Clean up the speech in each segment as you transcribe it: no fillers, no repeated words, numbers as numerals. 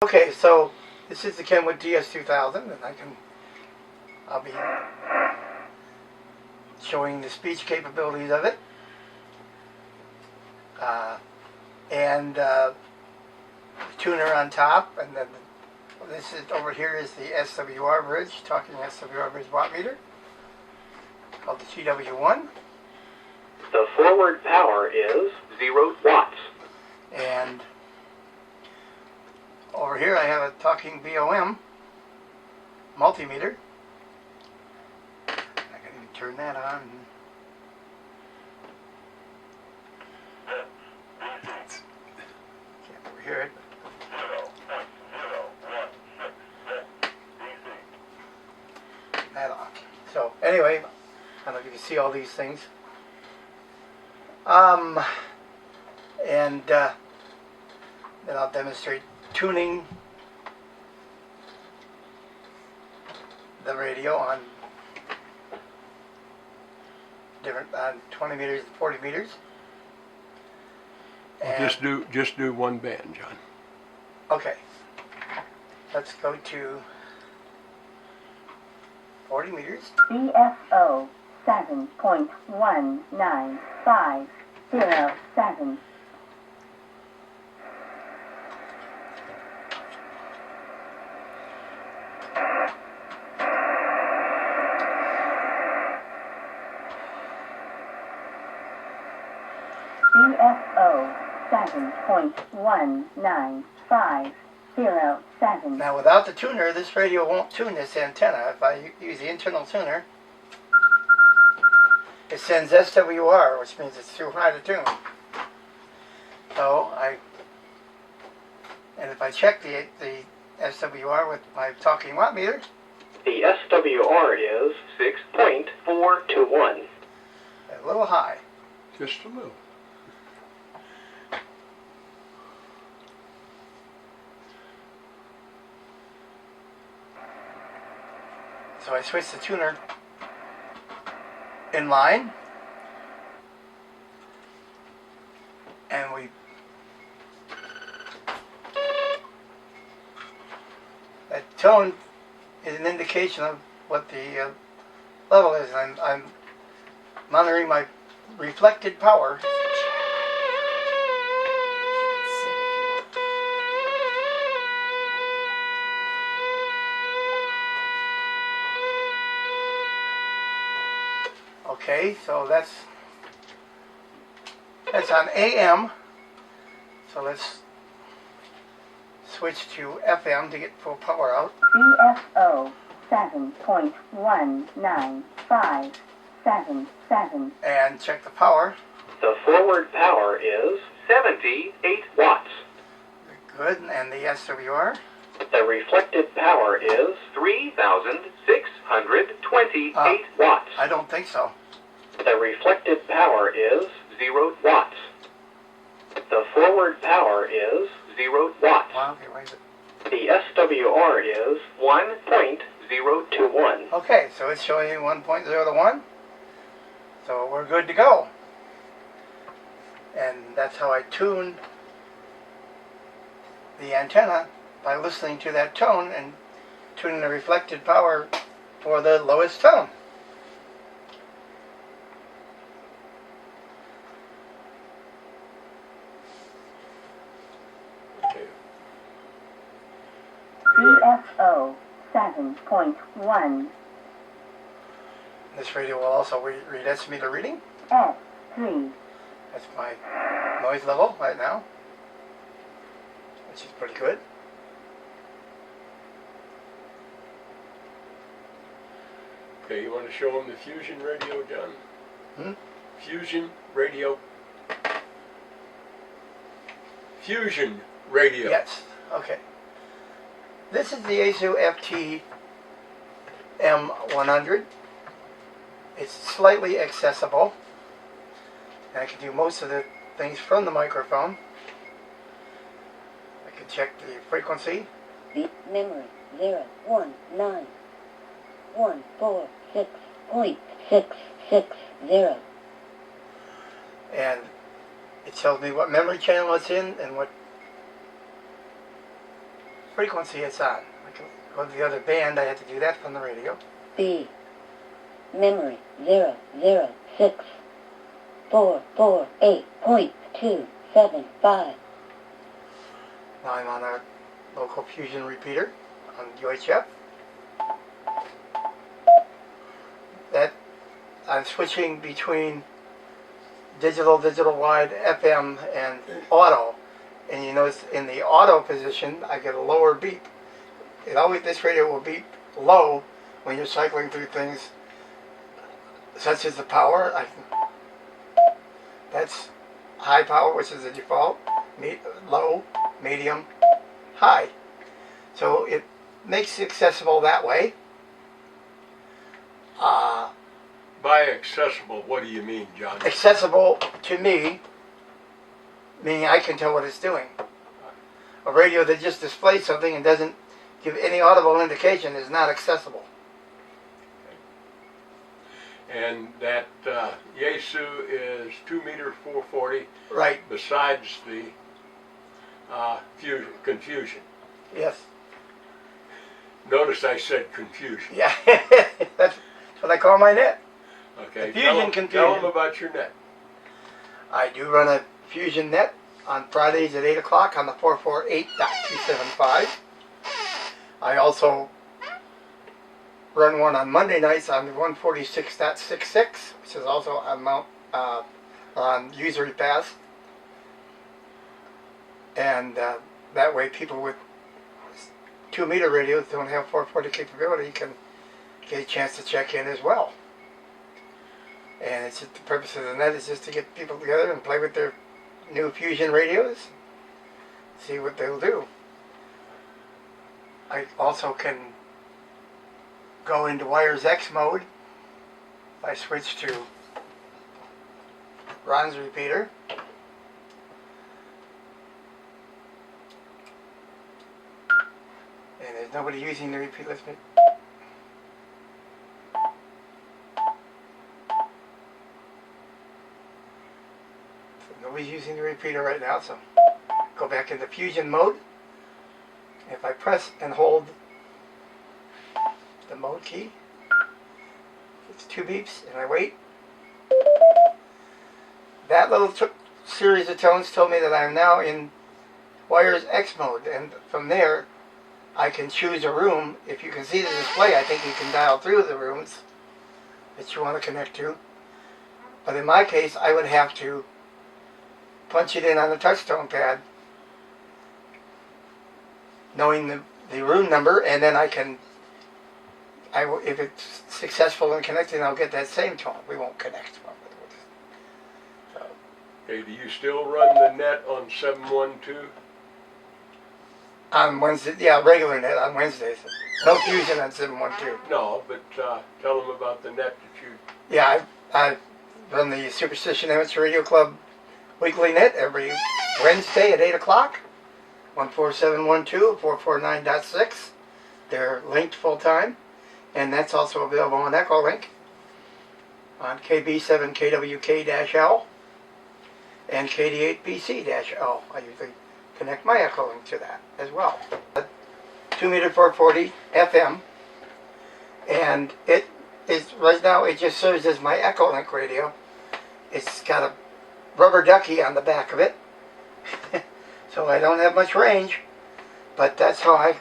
Okay, so this is the Kenwood DS2000, and I'll be showing the speech capabilities of it, and the tuner on top, and then this is over here is the SWR bridge, talking SWR bridge watt meter, called the TW1. The forward power is 0 watts. And over here I have a talking BOM multimeter. I can even turn that on. Can't really hear it. That on. So anyway, I don't know if you can see all these things. And then I'll demonstrate tuning the radio on different 20 meters and 40 meters. And just do one band, John. Okay. Let's go to 40 meters. BFO 7.19507. BFO 7.19507. Now without the tuner, this radio won't tune this antenna. If I use the internal tuner, it sends SWR, which means it's too high to tune. So and if I check the SWR with my talking watt meter, The SWR is 6.421. a little high. Just a little. So I switch the tuner in line, and that tone is an indication of what the level is. I'm monitoring my reflected power. Okay, so that's on AM. So let's switch to FM to get full power out. BFO 7.19577. And check the power. The forward power is 78 watts. Good, and the SWR. The reflected power is 3,628 watts. I don't think so. The reflected power is 0 watts. The forward power is 0 watts. Wow, okay, wait a minute. The SWR is 1.021. Okay, so it's showing 1.0 to 1. So we're good to go. And that's how I tune the antenna, by listening to that tone and tuning the reflected power for the lowest tone. Okay. BFO 7.1 This radio will also read S-meter reading. S3. That's my noise level right now, which is pretty good. Okay, you want to show them the Fusion radio, John? Fusion radio. Fusion radio. Yes, okay. This is the Yaesu FT M100. It's slightly accessible, and I can do most of the things from the microphone. I can check the frequency. Beat memory 0191466.660. And it tells me what memory channel it's in and what frequency it's on. I can go to the other band. I had to do that from the radio. B. Memory 006.448.275. Now I'm on our local fusion repeater on UHF. That I'm switching between digital wide, FM, and auto. And you notice in the auto position, I get a lower beep. This radio will beep low when you're cycling through things such as the power. That's high power, which is the default, low, medium, high. So it makes it accessible that way. By accessible, what do you mean, John? Accessible to me, meaning I can tell what it's doing. A radio that just displays something and doesn't give any audible indication is not accessible. And that Yaesu is 2 meter 440. Right. Besides the confusion. Yes. Notice I said confusion. Yeah. That's what I call my net. Okay. The fusion confusion. Tell them about your net. I do run a fusion net on Fridays at 8 o'clock on the 448.275. I also run one on Monday nights on the 146.66, which is also on usury pass. And that way people with 2 meter radios don't have 440 capability can get a chance to check in as well. And it's just the purpose of the net is just to get people together and play with their new fusion radios, see what they'll do. I also can go into Wires X mode. I switch to Ron's repeater. And there's nobody using the repeat. Let's make nobody's using the repeater right now, so go back into fusion mode. If I press and hold the mode key, it's 2 beeps, and I wait. That little series of tones told me that I am now in Wires X mode, and from there I can choose a room. If you can see the display, I think you can dial through the rooms that you want to connect to. But in my case, I would have to punch it in on the touchtone pad, knowing the room number, and then if it's successful in connecting, I'll get that same tone. We won't connect. So. Okay, do you still run the net on 712? On Wednesday, yeah, regular net on Wednesdays. No fusion on 712. No, but tell them about the net that you... Yeah, I run the Superstition Amateur Radio Club weekly net every Wednesday at 8 o'clock. 14712, 449.6. They're linked full time. And that's also available on Echolink on KB7KWK-L and KD8PC-L. I usually connect my Echolink to that as well. 2 meter 440 FM, and it is right now. It just serves as my Echolink radio. It's got a rubber ducky on the back of it, so I don't have much range. But that's how I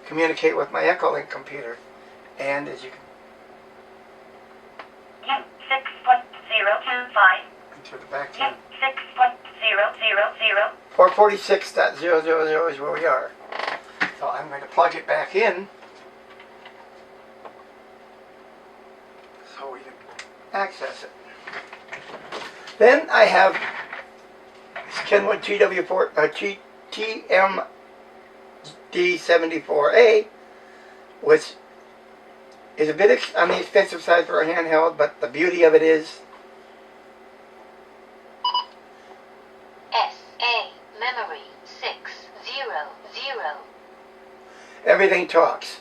communicate with my Echolink computer. And as you can 6.025. into the back to 6.000. 446.000 is where we are. So I'm going to plug it back in so we can access it. Then I have this Kenwood TMD74A, which is a bit on the expensive side for a handheld, but the beauty of it is SA memory 600. everything talks.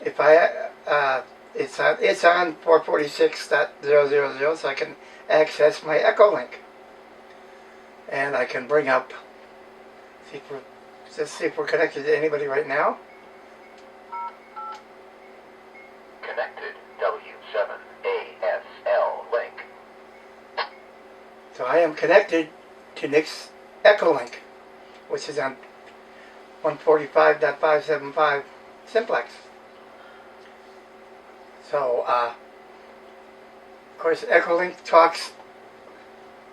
If I it's on 446.000, so I can access my Echolink, and I can bring up. See, Let's see if we're connected to anybody right now. Connected W7ASL link. So I am connected to Nick's Echolink, which is on 145.575 simplex. So, of course, Echolink talks,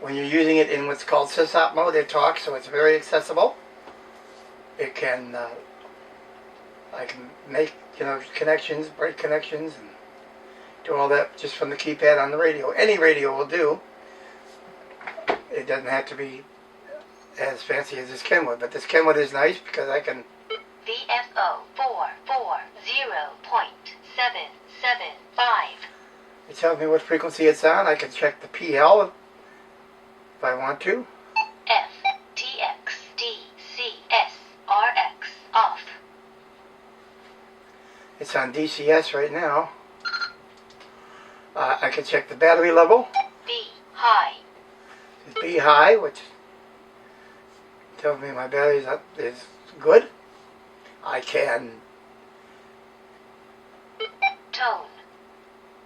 when you're using it in what's called sysop mode, it talks, so it's very accessible. It can, I can make, connections, break connections, and do all that just from the keypad on the radio. Any radio will do. It doesn't have to be as fancy as this Kenwood, but this Kenwood is nice because I can. VFO 440.775. It tells me what frequency it's on. I can check the PL if I want to. FTX DCS RX off. It's on DCS right now. I can check the battery level. B high. It's B high, which tells me my battery is good. I can. Tone.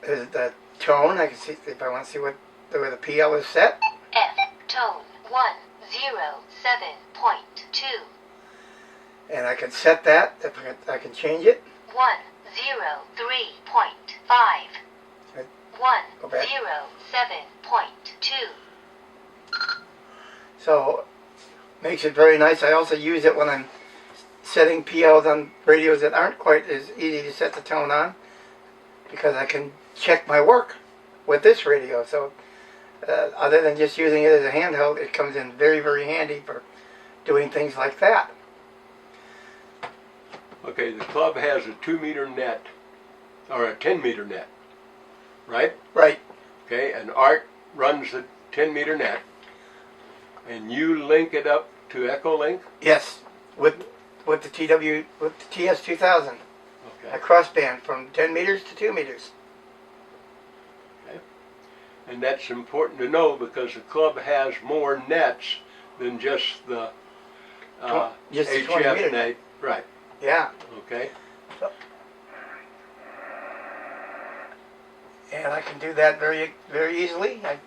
There's the tone. I can see if I want to see where the PL is set. F tone 107.2. And I can set that. If I can change it. 103.5. Go back. 107.2. So makes it very nice. I also use it when I'm setting PLs on radios that aren't quite as easy to set the tone on, because I can check my work with this radio. So other than just using it as a handheld, it comes in very, very handy for doing things like that. Okay, the club has a 2-meter net, or a 10-meter net, right? Right. Okay, and Art runs the 10-meter net, and you link it up to Echolink? Yes. With the TS2000. Okay. A crossband from 10 meters to 2 meters. And that's important to know because the club has more nets than just the Just the 20 HF meter. net. Right, Yeah. okay. And I can do that very, very easily. I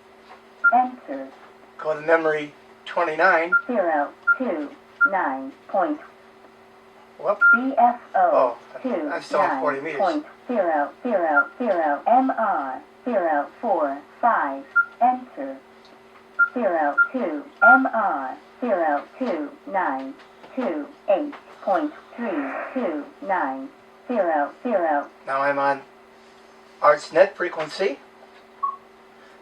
Enter go to memory 29. 029. Whoop. VFO Oh, I'm still on 40 meters. 29.000 MR 045. Enter 02 MR 02928.329 00. Now I'm on Art's net frequency.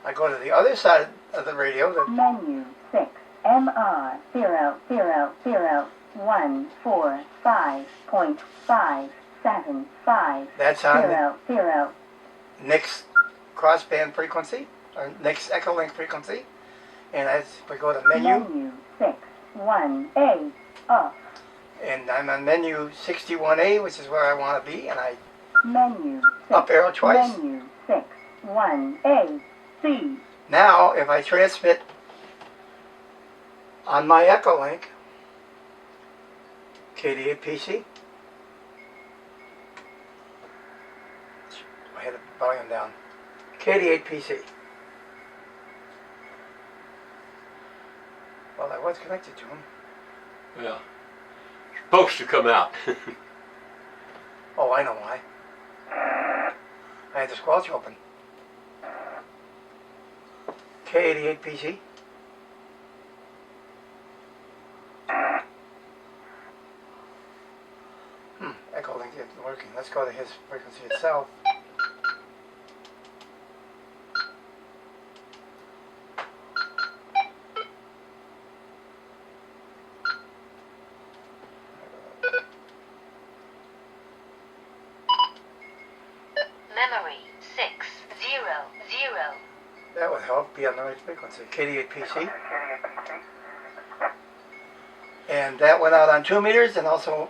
I go to the other side of the radio. Menu 6 MR 00145.575 That's on the 00. Nick's crossband frequency, or Nick's Echolink frequency. And as we go to menu, 6 1A off. and I'm on menu 61A, which is where I want to be, and I Menu 6 up arrow twice. Menu 6 1A C. Now, if I transmit on my Echolink, KD8PC, I had the volume down, KD8PC. Well, I was connected to him. Yeah. Supposed to come out. Oh, I know why. I had the squelch open. K88PC. Echolink isn't working. Let's go to his frequency itself. Memory 600. That would help be on the right frequency. KD8PC. And that went out on 2 meters, and also,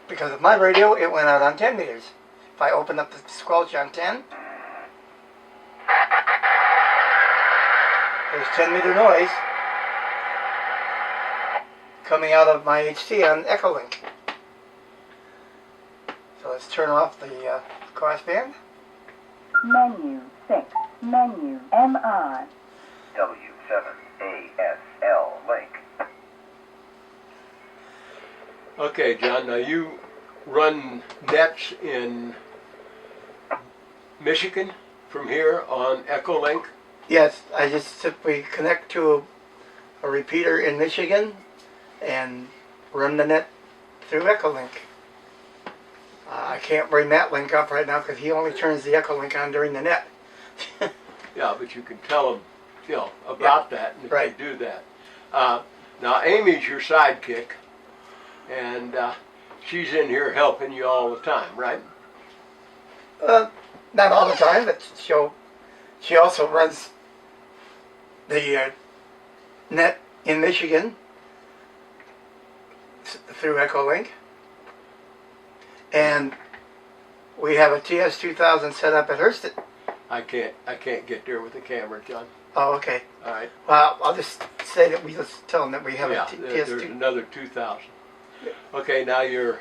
because of my radio, it went out on 10 meters. If I open up the squelch on 10, there's 10 meter noise. coming out of my HT on Echolink. So let's turn off the crossband. Menu 6. Menu MR. W7ASL link. Okay, John, now you run nets in Michigan from here on Echolink? Yes, I just simply connect to a repeater in Michigan and run the net through Echolink. I can't bring that link up right now because he only turns the Echolink on during the net. Yeah, but you can tell them, about that, and if right. you do that. Now, Amy's your sidekick, and she's in here helping you all the time, right? Not all the time, but she also runs the net in Michigan through Echolink. And we have a TS2000 set up at Hurston. I can't get there with the camera, John. Oh, okay. All right. Well, I'll just say that we just tell them that we have Yeah, a there's TS2. another 2,000. Okay, now your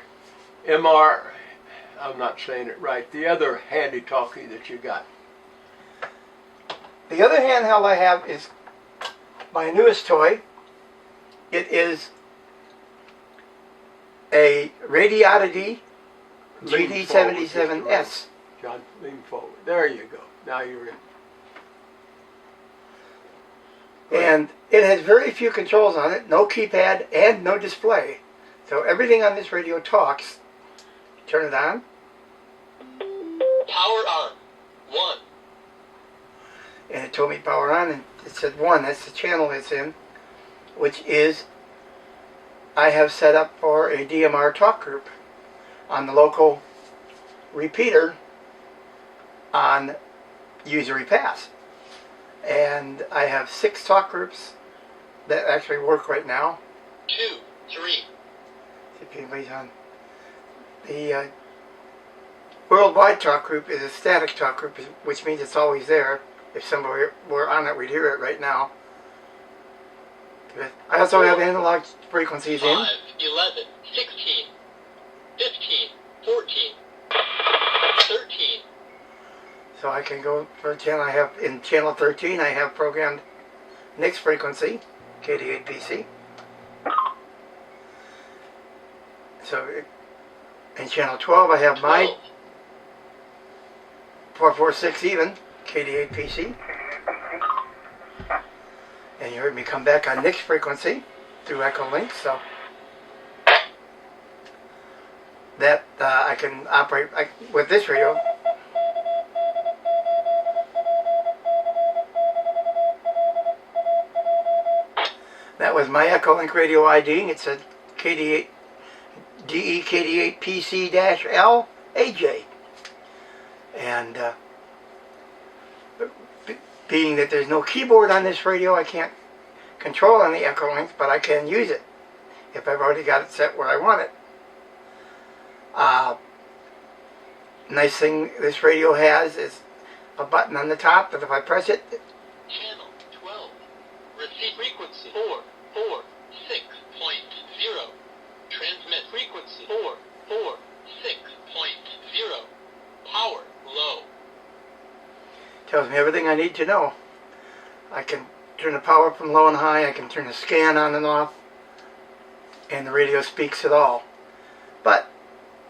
MR, I'm not saying it right, the other handy talkie that you got. The other handheld I have is my newest toy. It is a Radioddity Lean forward just a GD77S. little. John, lean forward. There you go. Now you're in. And it has very few controls on it, no keypad and no display. So everything on this radio talks. Turn it on. Power on. 1. And it told me power on, and it said 1. That's the channel it's in, which is I have set up for a DMR talk group on the local repeater on Usery Pass. And I have 6 talk groups that actually work right now. 2, 3. See if anybody's on. The worldwide talk group is a static talk group, which means it's always there. If somebody were on it, we'd hear it right now. I also have analog frequencies in. 5, 11, 16, 15, 14, 13. So I can go for a channel. I have in channel 13. I have programmed next frequency, KD8PC. So in channel 12, I have my 12. 446 even, KD8PC. And you heard me come back on next frequency through Echolink, so that I can operate with this radio. That was my Echolink radio ID. It said KD8 DE KD8PC-L AJ. And being that there's no keyboard on this radio, I can't control on the Echolink, but I can use it if I've already got it set where I want it. Nice thing this radio has is a button on the top that if I press it, Channel 12. Receive frequency 446.0. Transmit frequency 446.0. Power low. tells me everything I need to know. I can turn the power from low and high, I can turn the scan on and off, and the radio speaks it all. But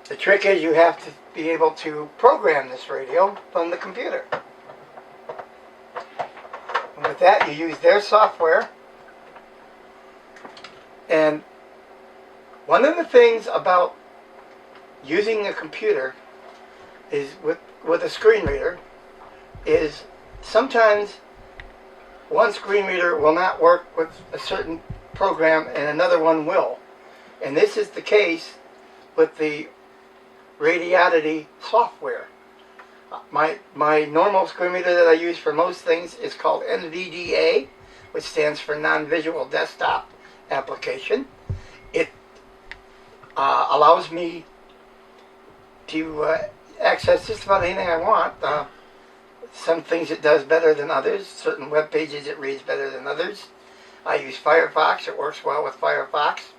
the trick is you have to be able to program this radio from the computer. And with that, you use their software. And one of the things about using a computer is with a screen reader is sometimes one screen reader will not work with a certain program and another one will. And this is the case with the Radioddity software. My normal screen reader that I use for most things is called NVDA, which stands for Non-Visual Desktop Application. It allows me to access just about anything I want. Some things it does better than others. Certain web pages it reads better than others. I use Firefox. It works well with Firefox.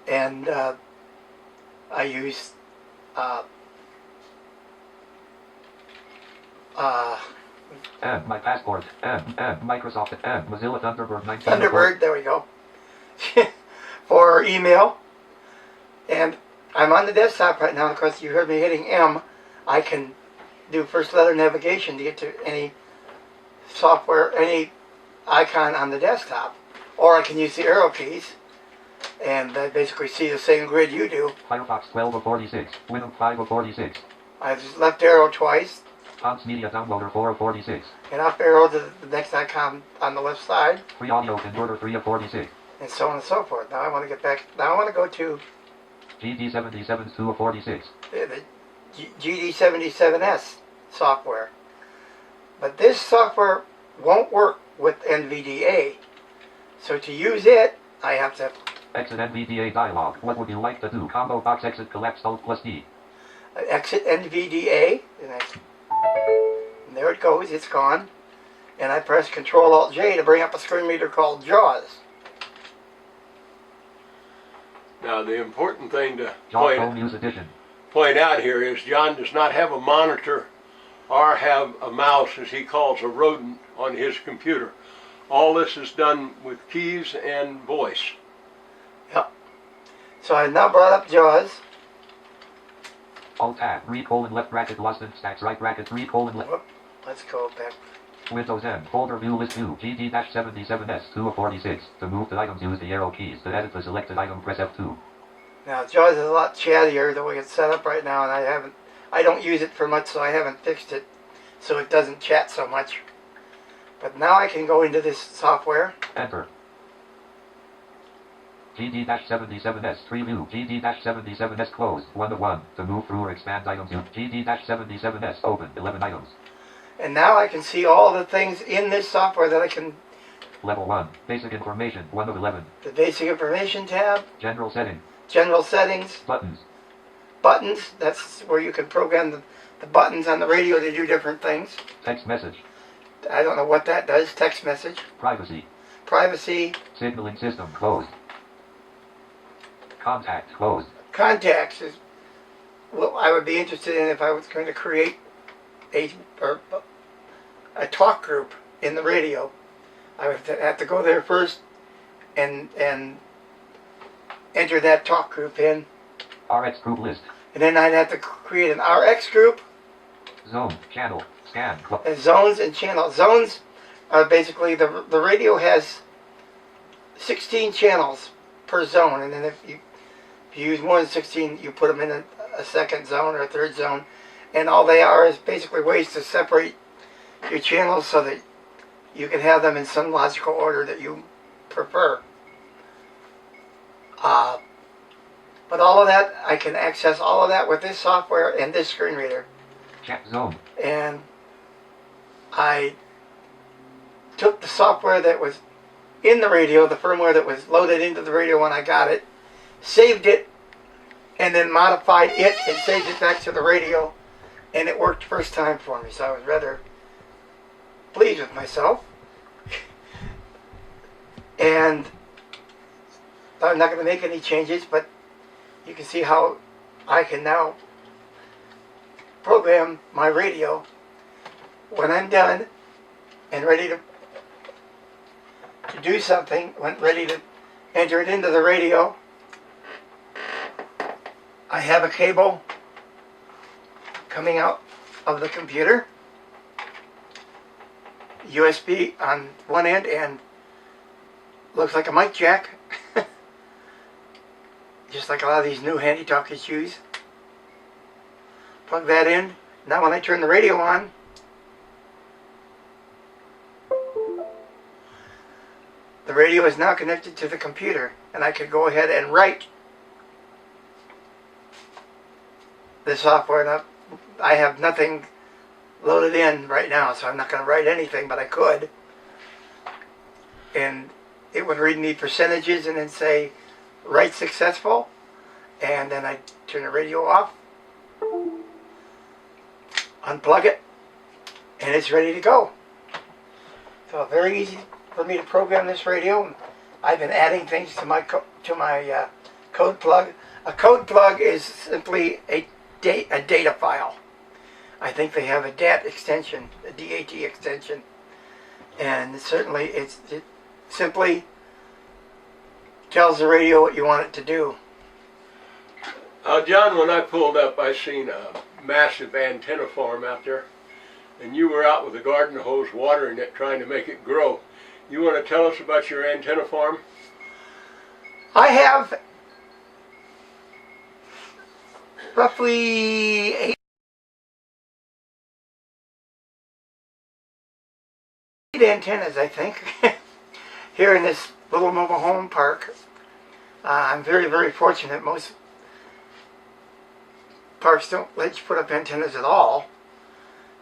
And I use My passport. Microsoft. Mozilla Thunderbird 19. Thunderbird, there we go, for email. And I'm on the desktop right now. Of course, you heard me hitting M. I can do first letter navigation to get to any software, any icon on the desktop. Or I can use the arrow keys and basically see the same grid you do. Firefox 12 of 46. Windows 5 of 46. I just left arrow twice Hans Media Downloader 4 of 46. and up arrow to the next icon on the left side, Free Audio Converter 3 of 46. and so on and so forth. Now I want to get back. Now I want to go to GD77 2 of 46. the GD77S software. But this software won't work with NVDA. So to use it, I have to Exit NVDA dialog. What would you like to do? Combo box exit collapse Alt plus D. exit NVDA, and there it goes, it's gone. And I press Control Alt J to bring up a screen reader called JAWS. Now, the important thing to JAWS Home News Edition. point out here is John does not have a monitor or have a mouse, as he calls a rodent, on his computer. All this is done with keys and voice. Yep. So I've now brought up JAWS. Alt tab. Left bracket lost in stacks right bracket left. Whoop. Let's go back. Windows M. Folder view list view. GD-77S 2 of 46. To move the items use the arrow keys. To edit the selected item press F2. Now JAWS is a lot chattier the way it's set up right now, and I don't use it for much, so I haven't fixed it so it doesn't chat so much. But now I can go into this software. Enter. GD-77S preview. GD-77S closed. 1 of 1. To move through or expand items use GD-77S open. 11 items. And now I can see all the things in this software that I can. Level 1. Basic information. 1 of 11. The basic information tab, General setting. general settings, Buttons. buttons, that's where you can program the buttons on the radio to do different things. Text message. I don't know what that does. Text message. Privacy. Privacy. Signaling system closed. Contact closed. Contacts is what I would be interested in if I was going to create a talk group in the radio. I would have to go there first and enter that talk group in. RX group list. And then I'd have to create an RX group. Zone. Channel. Scan. And zones and channels. Zones are basically the radio has 16 channels per zone, and then if you use more than 16, you put them in a second zone or a third zone, and all they are is basically ways to separate your channels so that you can have them in some logical order that you prefer. But all of that, I can access all of that with this software and this screen reader. Chat zone. And I took the software that was in the radio, the firmware that was loaded into the radio when I got it, saved it, and then modified it and saved it back to the radio, and it worked first time for me, so I was rather pleased with myself. And I'm not going to make any changes, but you can see how I can now program my radio when I'm done and ready to do something, when ready to enter it into the radio. I have a cable coming out of the computer, USB on one end, and looks like a mic jack, just like a lot of these new handy talkies use. Plug that in. Now when I turn the radio on, the radio is now connected to the computer, and I can go ahead and write the software. Now, I have nothing loaded in right now, so I'm not going to write anything, but I could. And it would read me percentages and then say, write successful, and then I turn the radio off, unplug it, and it's ready to go. So very easy for me to program this radio. I've been adding things to my code plug. A code plug is simply a data file. I think they have a DAT extension, a DAT extension, and certainly it simply tells the radio what you want it to do. John, when I pulled up, I seen a massive antenna farm out there, and you were out with a garden hose watering it, trying to make it grow. You want to tell us about your antenna farm? I have roughly 8 antennas, I think, here in this little mobile home park. I'm very, very fortunate. Most parks don't let you put up antennas at all,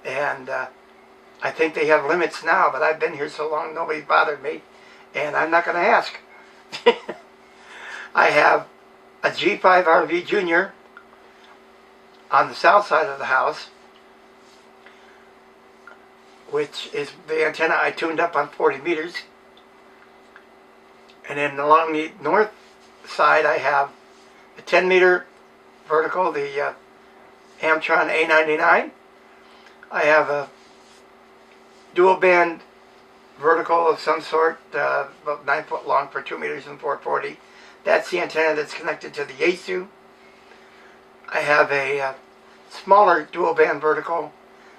and I think they have limits now, but I've been here so long nobody's bothered me, and I'm not going to ask. I have a G5RV Junior on the south side of the house, which is the antenna I tuned up on 40 meters. And then along the north side I have a 10 meter vertical, the Amtron A99. I have a dual band vertical of some sort, about 9 foot long for 2 meters and 440. That's the antenna that's connected to the Yaesu. I have a smaller dual band vertical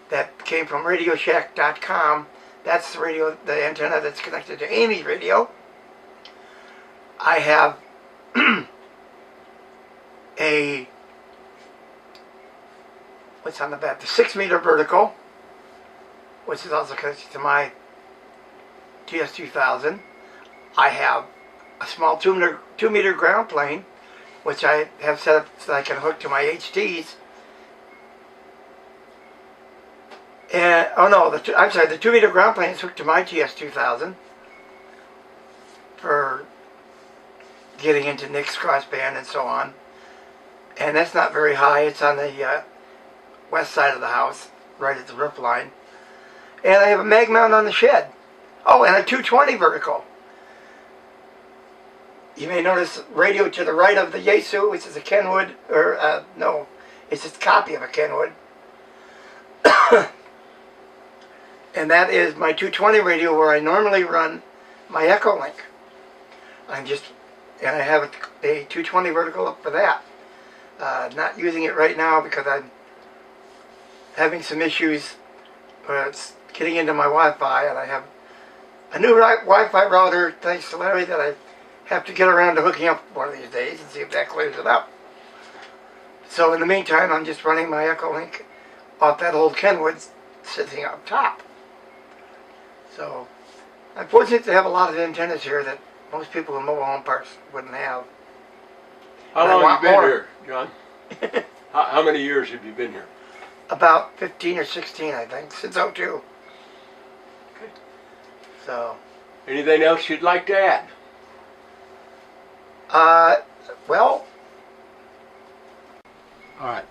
that came from RadioShack.com. That's the antenna that's connected to Amy's radio. I have what's on the back? The 6 meter vertical, which is also connected to my TS2000. I have a small 2 meter ground plane, which I have set up so I can hook to my HTs. And the 2 meter ground plane is hooked to my TS2000 for getting into Nick's crossband and so on. And that's not very high. It's on the west side of the house, right at the roof line. And I have a mag mount on the shed. Oh, and a 220 vertical. You may notice radio to the right of the Yaesu, which is a Kenwood, it's just a copy of a Kenwood. And that is my 220 radio where I normally run my Echolink. I have a 220 vertical up for that. Not using it right now because I'm having some issues it's getting into my Wi-Fi, and I have a new Wi-Fi router, thanks to Larry, that I have to get around to hooking up one of these days and see if that clears it up. So in the meantime, I'm just running my Echolink off that old Kenwood sitting up top. So I'm fortunate to have a lot of antennas here that most people in mobile home parks wouldn't have. How long have you been here, John? How many years have you been here? About 15 or 16, I think, since '02. Okay. So. Anything else you'd like to add? Well. All right,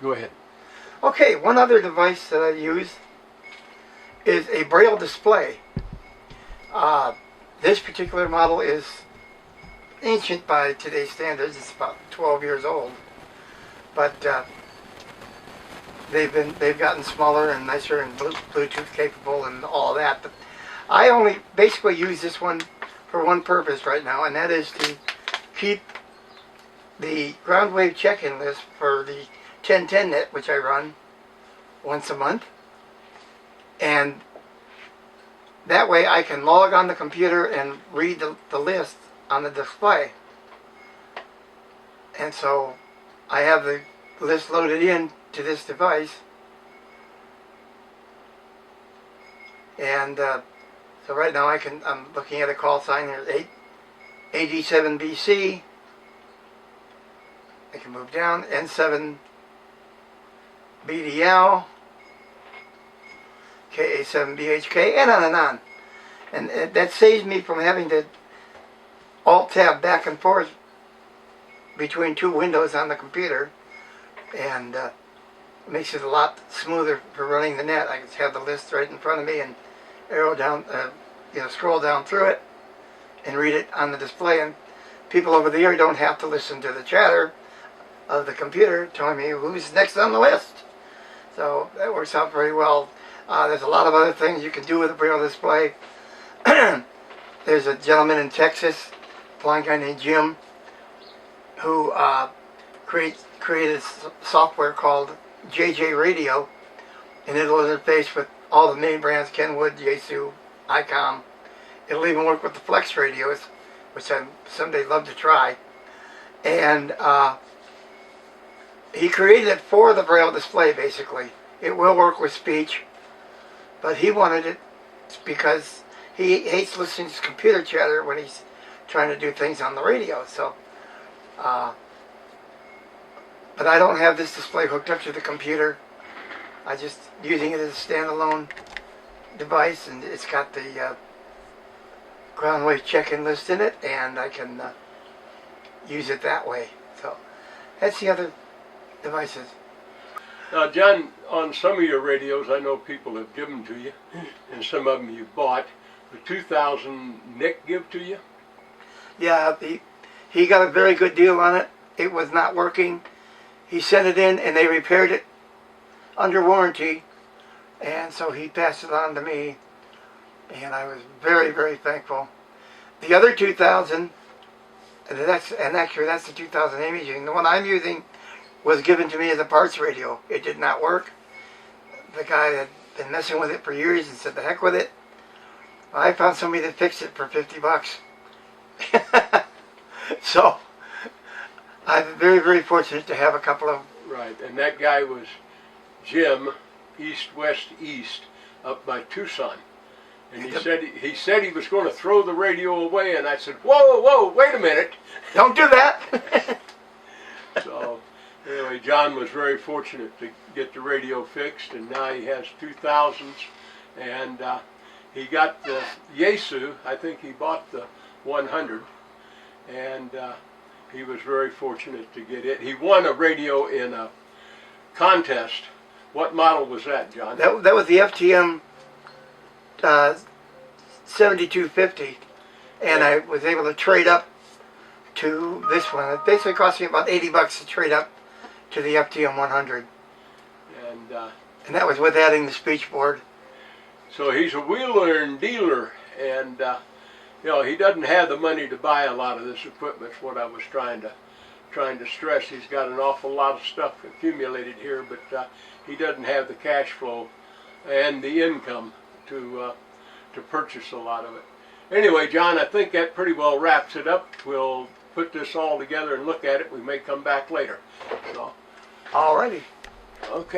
go ahead. Okay, one other device that I use is a Braille display. This particular model is ancient by today's standards. It's about 12 years old, but they've gotten smaller and nicer and Bluetooth capable and all that. But I only basically use this one for one purpose right now, and that is to keep the ground wave check-in list for the 1010 net, which I run once a month, and that way I can log on the computer and read the list on the display. And so I have the list loaded in to this device, and so right now I'm looking at a call sign here, AD7BC. I can move down, N7BDL, KA7BHK, and on and on. And that saves me from having to Alt-Tab back and forth between two windows on the computer, and makes it a lot smoother for running the net. I can have the list right in front of me and arrow down, scroll down through it, and read it on the display, and people over the air don't have to listen to the chatter of the computer telling me who's next on the list. So that works out very well. There's a lot of other things you can do with a Braille display. There's a gentleman in Texas, a blind guy named Jim, who created software called JJ Radio, and it'll interface with all the main brands, Kenwood, Yaesu, ICOM. It'll even work with the Flex radios, which I someday love to try. And he created it for the Braille display, basically. It will work with speech, but he wanted it because he hates listening to computer chatter when he's trying to do things on the radio. So, but I don't have this display hooked up to the computer. I just using it as a standalone device, and it's got the ground wave check-in list in it, and I can use it that way. So that's the other devices. Now, John, on some of your radios, I know people have given to you, and some of them you bought. The 2000 Nick give to you? Yeah, he got a very good deal on it. It was not working. He sent it in, and they repaired it under warranty, and so he passed it on to me, and I was very, very thankful. The other 2000, and actually that's the 2000 imaging. The one I'm using was given to me as a parts radio. It did not work. The guy had been messing with it for years and said, "The heck with it." I found somebody that fixed it for $50. So I'm very, very fortunate to have a couple of. Right, and that guy was Jim, East West East, up by Tucson. And he said he was going to throw the radio away, and I said, whoa, wait a minute. Don't do that. So anyway, John was very fortunate to get the radio fixed, and now he has 2000s, and he got the Yaesu. I think he bought the 100, and he was very fortunate to get it. He won a radio in a contest. What model was that, John? That was the FTM 7250, and I was able to trade up to this one. It basically cost me about $80 to trade up to the FTM 100, and that was with adding the speech board. So he's a wheeler and dealer, and he doesn't have the money to buy a lot of this equipment. What I was trying to stress. He's got an awful lot of stuff accumulated here, but he doesn't have the cash flow and the income to purchase a lot of it. Anyway, John, I think that pretty well wraps it up. We'll put this all together and look at it. We may come back later. So, Alrighty. okay.